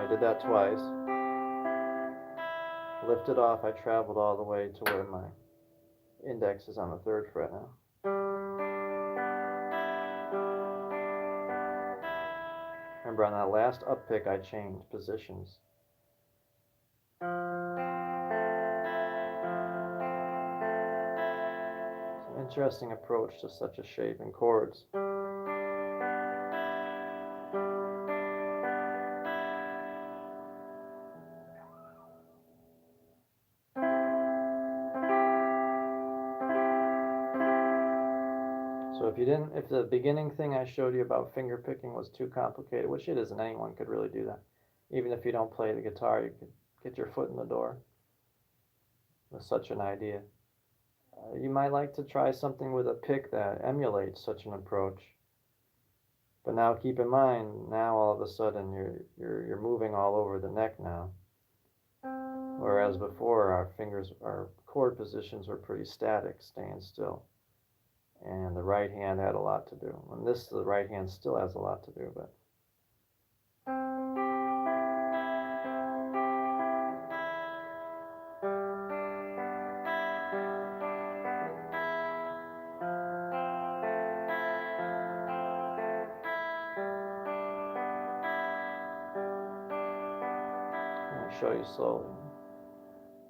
I did that twice. Lifted off, I traveled all the way to where my index is on the 3rd fret now. Remember on that last up pick I changed positions. It's an interesting approach to such a shape in chords. So if the beginning thing I showed you about finger picking was too complicated, which it isn't, anyone could really do that. Even if you don't play the guitar, you could get your foot in the door with such an idea. You might like to try something with a pick that emulates such an approach. But now keep in mind, now all of a sudden you're moving all over the neck now. Whereas before our chord positions were pretty static, staying still. And the right hand had a lot to do. And the right hand still has a lot to do, but I'll show you slowly.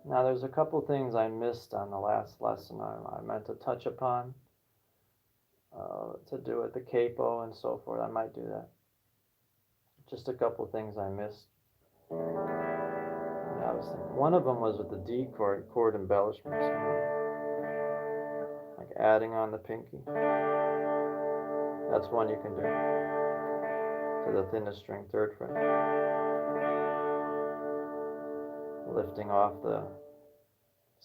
Now there's a couple things I missed on the last lesson I meant to touch upon. To do with the capo and so forth. I might do that. Just a couple things I missed. And I was thinking, one of them was with the D chord embellishments. Like adding on the pinky. That's one you can do. To the thinnest string, 3rd fret. Lifting off the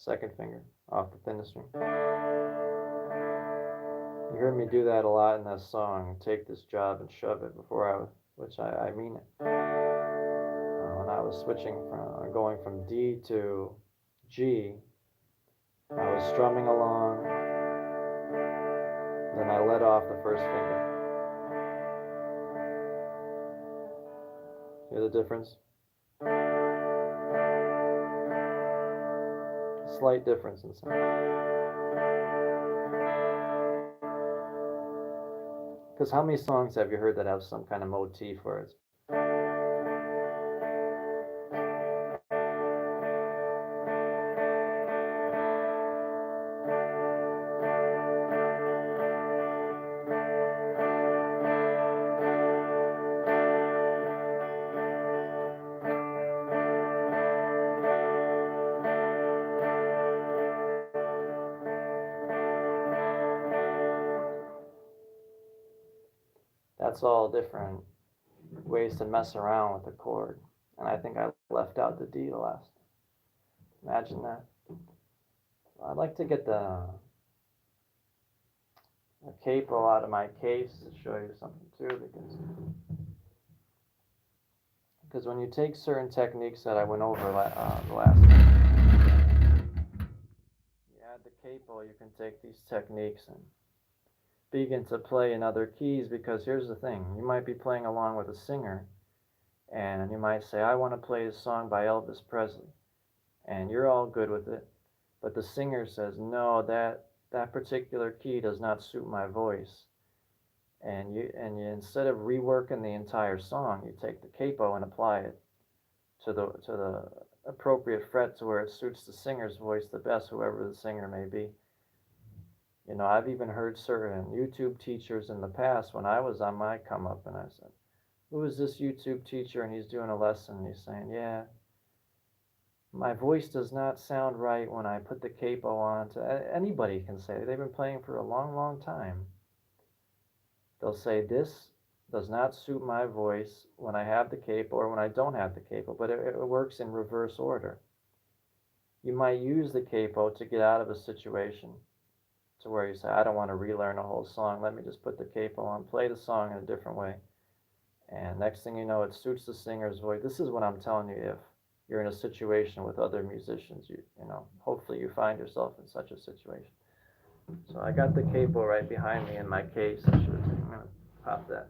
2nd finger, off the thinnest string. You heard me do that a lot in that song, Take This Job and Shove It, which I mean it. When I was going from D to G, I was strumming along, then I let off the 1st finger. Hear the difference? Slight difference in sound. Because how many songs have you heard that have some kind of motif where it's that's all different ways to mess around with the chord. And I think I left out the D the last. Imagine that. I'd like to get the capo out of my case to show you something too, because when you take certain techniques that I went over the last time, you add the capo, you can take these techniques and begin to play in other keys, because here's the thing, you might be playing along with a singer and you might say, I want to play a song by Elvis Presley, and you're all good with it, but the singer says, no, that particular key does not suit my voice, and you instead of reworking the entire song, you take the capo and apply it to the appropriate fret to where it suits the singer's voice the best, whoever the singer may be. You know, I've even heard certain YouTube teachers in the past when I was on my come up, and I said, who is this YouTube teacher? And he's doing a lesson, and he's saying, yeah, my voice does not sound right when I put the capo on. Anybody can say it. They've been playing for a long, long time. They'll say, this does not suit my voice when I have the capo or when I don't have the capo, but it works in reverse order. You might use the capo to get out of a situation to where you say, I don't want to relearn a whole song. Let me just put the capo on, play the song in a different way. And next thing you know, it suits the singer's voice. This is what I'm telling you. If you're in a situation with other musicians, you know, hopefully you find yourself in such a situation. So I got the capo right behind me in my case. I'm going to pop that.